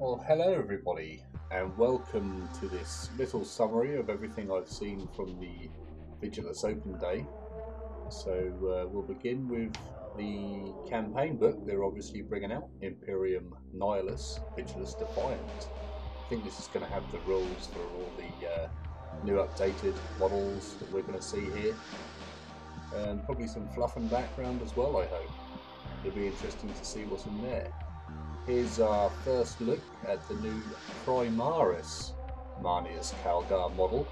Well, hello everybody, and welcome to this little summary of everything I've seen from the Vigilus Open day. So we'll begin with the campaign book they're obviously bringing out, Imperium Nihilus, Vigilus Defiant. I think this is going to have the rules for all the new updated models that we're going to see here. And probably some fluff and background as well, I hope. It'll be interesting to see what's in there. Here's our first look at the new Primaris Marneus Calgar model.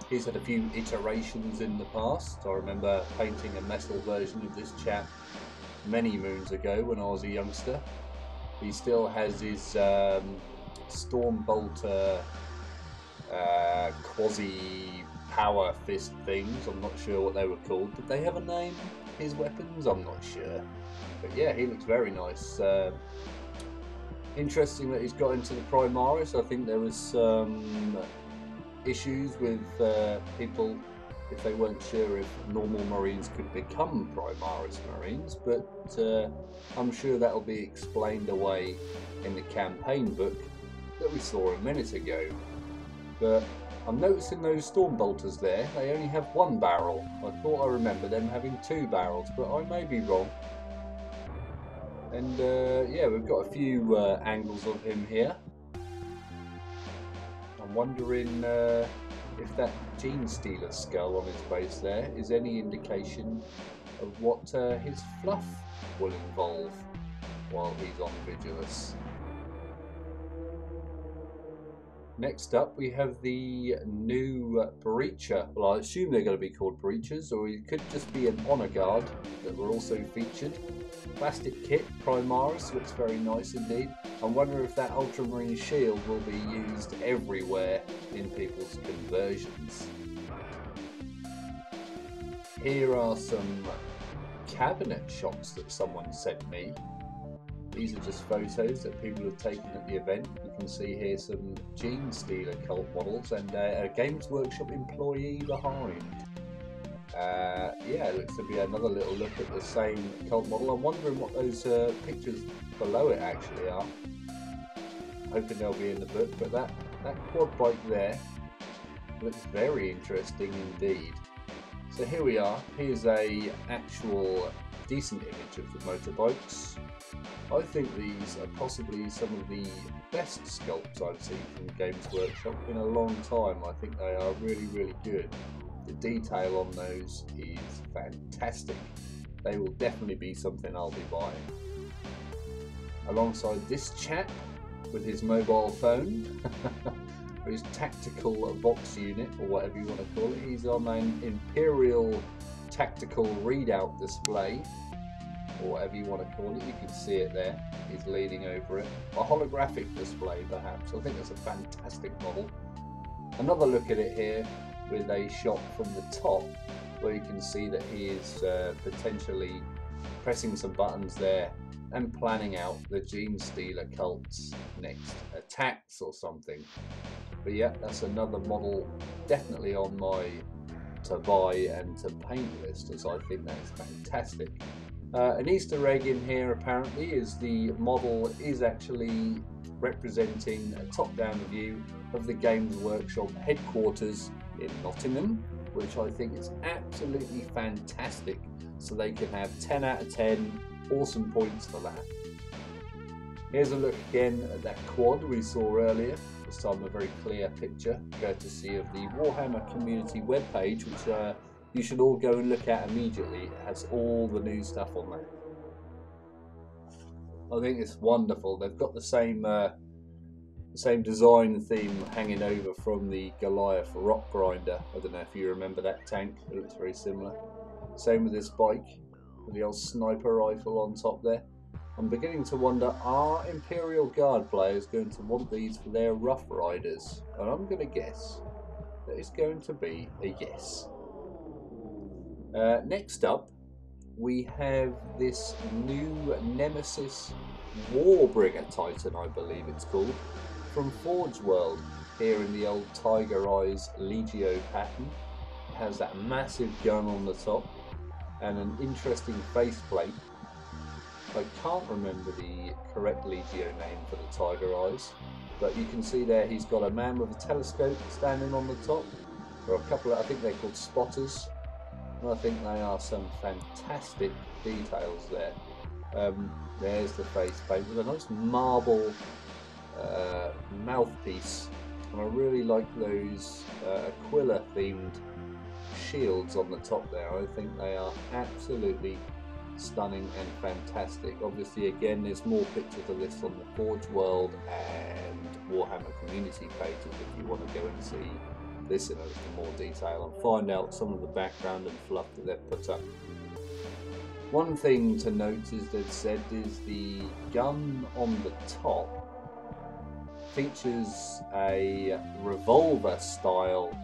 He's had a few iterations in the past. I remember painting a metal version of this chap many moons ago when I was a youngster. He still has his Stormbolter quasi power fist things. I'm not sure what they were called. Did they have a name, his weapons? I'm not sure. But yeah, he looks very nice. Interesting that he's got into the Primaris. I think there was some issues with people if they weren't sure if normal Marines could become Primaris Marines, but I'm sure that'll be explained away in the campaign book that we saw a minute ago. But I'm noticing those Stormbolters there, they only have one barrel. I thought I remember them having two barrels, but I may be wrong. And yeah, we've got a few angles of him here. I'm wondering if that Genestealer skull on his base there is any indication of what his fluff will involve while he's on Vigilus. Next up we have the new Breacher. Well, I assume they're going to be called Breachers, or it could just be an Honour Guard that were also featured. Plastic kit, Primaris, looks very nice indeed. I wonder if that Ultramarine shield will be used everywhere in people's conversions. Here are some cabinet shots that someone sent me. These are just photos that people have taken at the event. You can see here some Genestealer Cult models and a Games Workshop employee behind. Yeah, it looks to be another little look at the same cult model. I'm wondering what those pictures below it actually are. Hoping they'll be in the book, but that quad bike there looks very interesting indeed. So here we are. Here's a actual decent image of the motorbikes. I think these are possibly some of the best sculpts I've seen from Games Workshop in a long time. I think they are really good. The detail on those is fantastic. They will definitely be something I'll be buying. Alongside this chap with his mobile phone, or his tactical box unit, or whatever you want to call it, he's on an Imperial tactical readout display, or whatever you want to call it. You can see it there. He's leaning over it. A holographic display, perhaps. I think that's a fantastic model. Another look at it here, with a shot from the top where you can see that he is potentially pressing some buttons there and planning out the Genestealer Cult's next attacks or something. But yeah, that's another model definitely on my to buy and to paint list, as I think that is fantastic. An Easter egg in here apparently is the model is actually representing a top-down view of the Games Workshop headquarters in Nottingham, which I think is absolutely fantastic, so they can have 10 out of 10 awesome points for that. Here's a look again at that quad we saw earlier, this time a very clear picture, courtesy of the Warhammer community webpage, which you should all go and look at immediately. It has all the new stuff on there. I think it's wonderful. They've got the same design theme hanging over from the Goliath rock grinder. I don't know if you remember that tank. It looks very similar. Same with this bike with the old sniper rifle on top there. I'm beginning to wonder, are Imperial Guard players going to want these for their Rough Riders? And I'm going to guess that it's going to be a yes. Next up, we have this new Nemesis Warbringer Titan, I believe it's called, from Forge World, here in the old Tiger Eyes Legio pattern. It has that massive gun on the top and an interesting faceplate. I can't remember the correct Legio name for the tiger eyes, but you can see there he's got a man with a telescope standing on the top. There are a couple of, I think they're called spotters, and I think they are some fantastic details there. There's the face paint with a nice marble mouthpiece, and I really like those Aquila themed shields on the top there. I think they are absolutely stunning and fantastic. Obviously, again, there's more pictures of this on the Forge World and Warhammer community pages if you want to go and see this in a little more detail and find out some of the background and fluff that they've put up. One thing to note, as they've said, is the gun on the top features a revolver style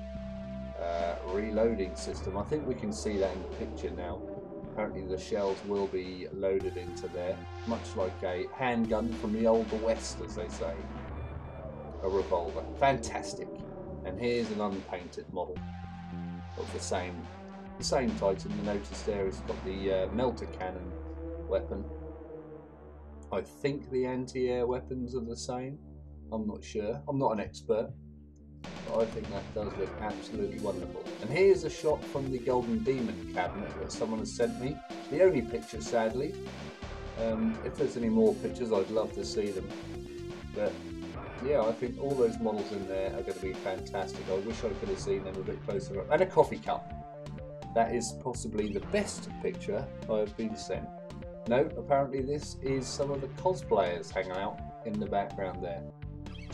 reloading system. I think we can see that in the picture now. Apparently the shells will be loaded into there, much like a handgun from the old West, as they say. A revolver. Fantastic. And here's an unpainted model of the same Titan. You notice there it's got the melter cannon weapon. I think the anti-air weapons are the same. I'm not sure. I'm not an expert. But I think that does look absolutely wonderful. And here's a shot from the Golden Demon cabinet that someone has sent me. The only picture, sadly. If there's any more pictures, I'd love to see them. But yeah, I think all those models in there are going to be fantastic. I wish I could have seen them a bit closer up. And a coffee cup. That is possibly the best picture I have been sent. No, apparently this is some of the cosplayers hanging out in the background there.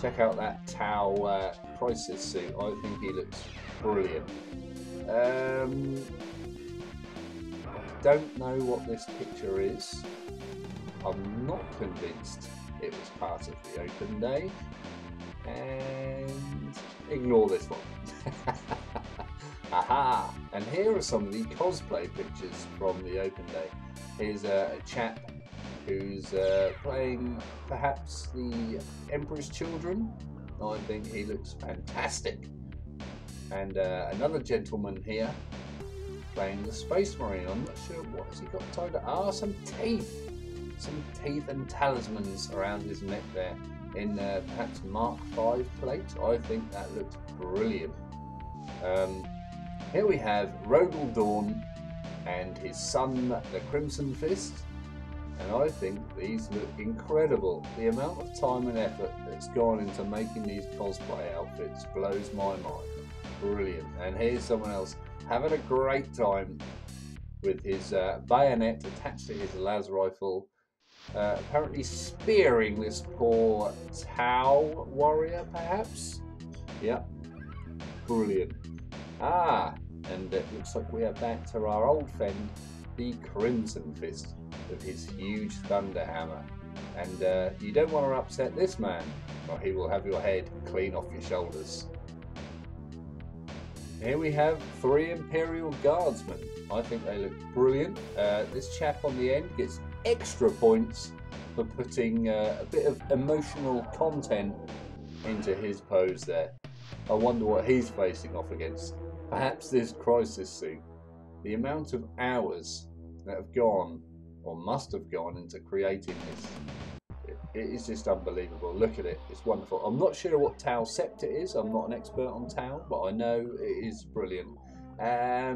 Check out that Tau crisis suit. I think he looks brilliant. I don't know what this picture is. I'm not convinced it was part of the open day. And ignore this one. Aha! And here are some of the cosplay pictures from the open day. Here's a chap who's playing perhaps the Emperor's Children. I think he looks fantastic. And another gentleman here playing the Space Marine. I'm not sure what has he got tied up. Ah, some teeth and talismans around his neck there in perhaps Mark V plate. I think that looks brilliant. Here we have Rodel Dawn and his son, the Crimson Fist. And I think these look incredible. The amount of time and effort that's gone into making these cosplay outfits blows my mind. Brilliant. And here's someone else having a great time with his bayonet attached to his las rifle, apparently spearing this poor Tau warrior, perhaps? Yep. Brilliant. Ah, and it looks like we are back to our old friend, the Crimson Fist, with his huge thunder hammer. And you don't want to upset this man, or he will have your head clean off your shoulders. Here we have 3 Imperial Guardsmen. I think they look brilliant. This chap on the end gets extra points for putting a bit of emotional content into his pose there. I wonder what he's facing off against. Perhaps this crisis suit. The amount of hours that have gone, or must have gone, into creating this, it is just unbelievable. Look at it, it's wonderful. I'm not sure what Tau Sept it is. I'm not an expert on Tau, but I know it is brilliant. I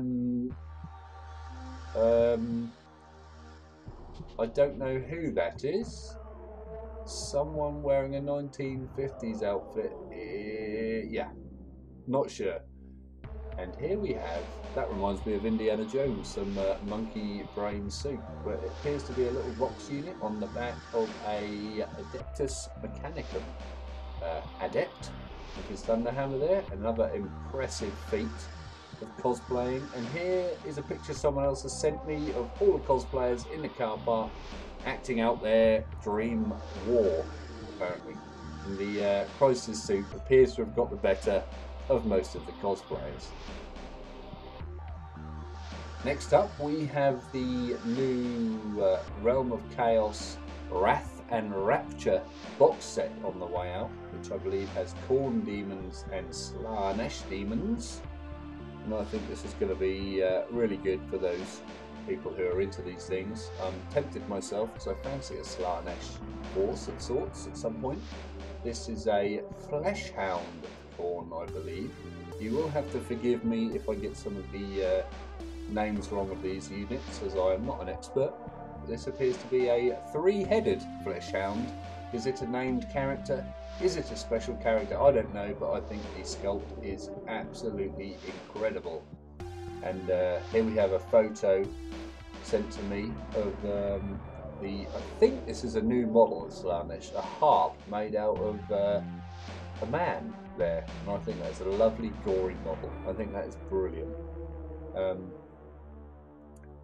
don't know who that is. Someone wearing a 1950s outfit. Yeah, not sure. And here we have, that reminds me of Indiana Jones, some monkey brain suit, but it appears to be a little box unit on the back of a adeptus mechanicum. Adept with his thunderhammer there, another impressive feat of cosplaying. And here is a picture someone else has sent me of all the cosplayers in the car park acting out their dream war, apparently. And the crisis suit appears to have got the better of most of the cosplayers. Next up we have the new Realm of Chaos Wrath and Rapture box set on the way out, which I believe has Khorne demons and slaanesh demons. And I think this is going to be really good for those people who are into these things. I'm tempted myself because I fancy a slaanesh horse of sorts at some point. This is a flesh hound corn, I believe. You will have to forgive me if I get some of the names wrong of these units, as I am not an expert. This appears to be a three-headed flesh hound. Is it a named character? Is it a special character? I don't know, but I think the sculpt is absolutely incredible. And here we have a photo sent to me of I think this is a new model of slaanesh, a harp made out of a man there. And I think that's a lovely gory model. I think that is brilliant.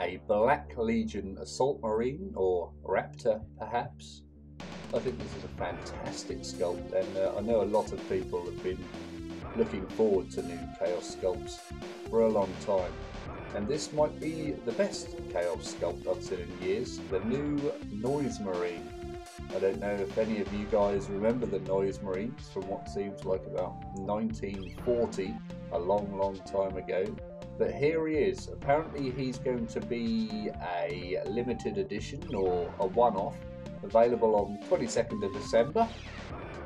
A Black Legion assault marine, or raptor perhaps. I think this is a fantastic sculpt, and I know a lot of people have been looking forward to new Chaos sculpts for a long time. And this might be the best Chaos sculpt I've seen in years, the new Noise Marine. I don't know if any of you guys remember the Noise Marines from what seems like about 1940, a long time ago. But here he is. Apparently he's going to be a limited edition or a one-off, available on 22nd of December.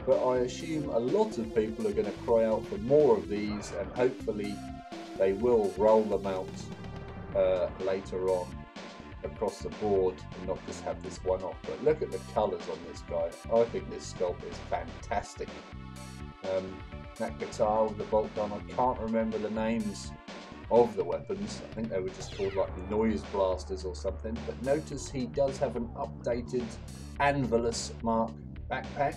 But I assume a lot of people are going to cry out for more of these, and hopefully they will roll them out later on across the board and not just have this one-off. But look at the colours on this guy. I think this sculpt is fantastic. That guitar with the bolt gun, I can't remember the names of the weapons. I think they were just called like noise blasters or something. But notice he does have an updated Anvilus mark backpack.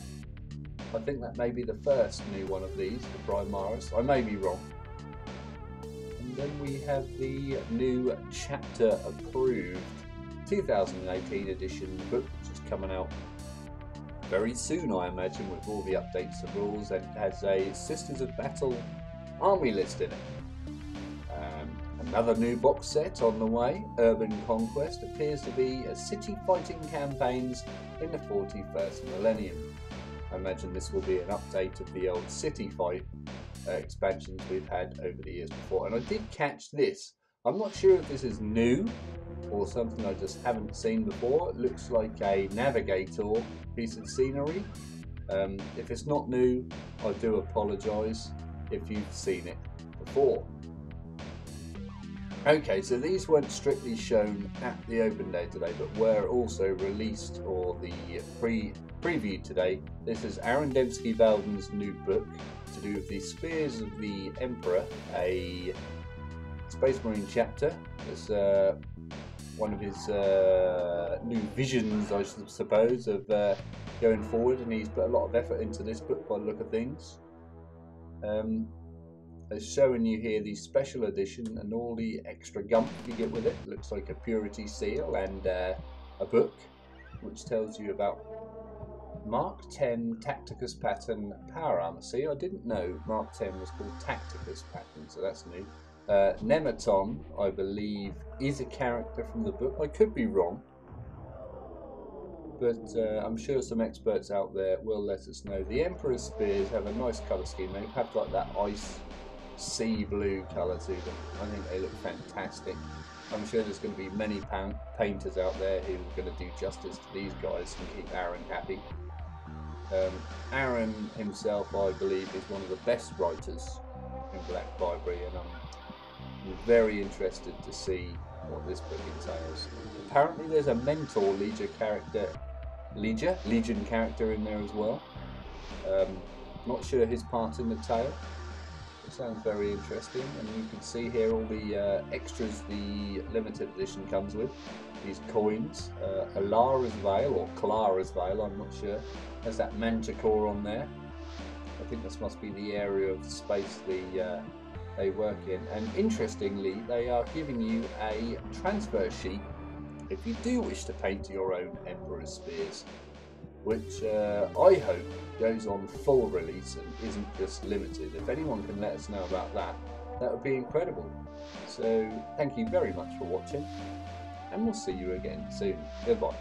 I think that may be the first new one of these for Primaris. I may be wrong. And then we have the new chapter approved 2018 edition book, which is coming out very soon, I imagine, with all the updates and rules, and has a Sisters of Battle army list in it. Another new box set on the way, Urban Conquest, appears to be a city fighting campaigns in the 41st millennium. I imagine this will be an update of the old city fight expansions we've had over the years before. And I did catch this. I'm not sure if this is new or something I just haven't seen before. It looks like a navigator piece of scenery. If it's not new, I do apologise if you've seen it before. Okay, so these weren't strictly shown at the open day today, but were also released, or the previewed today. This is Aaron Dembski-Valden's new book to do with the Spears of the Emperor, a Space Marine chapter. It's one of his new visions, I suppose, of going forward, and he's put a lot of effort into this book by the look of things. It's showing you here the special edition and all the extra gump you get with it. Looks like a purity seal and a book which tells you about Mark 10 Tacticus pattern power armor. See, I didn't know Mark 10 was called Tacticus pattern, so that's new. Nemeton, I believe, is a character from the book. I could be wrong, but I'm sure some experts out there will let us know. The Emperor's Spears have a nice colour scheme. They have like that ice sea blue colour to them. I think they look fantastic. I'm sure there's going to be many painters out there who are going to do justice to these guys and keep Aaron happy. Aaron himself, I believe, is one of the best writers in Black Library, and I'm very interested to see what this book entails. Apparently there's a Mentor Legion character in there as well. Not sure his part in the tale. It sounds very interesting, and you can see here all the extras the limited edition comes with. These coins, Alara's Veil, or Clara's Veil, I'm not sure. There's that Manticore on there. I think this must be the area of the space they work in. And interestingly, they are giving you a transfer sheet if you do wish to paint your own Emperor's Spears, which I hope goes on full release and isn't just limited. If anyone can let us know about that, that would be incredible. So thank you very much for watching, and we'll see you again soon. Goodbye.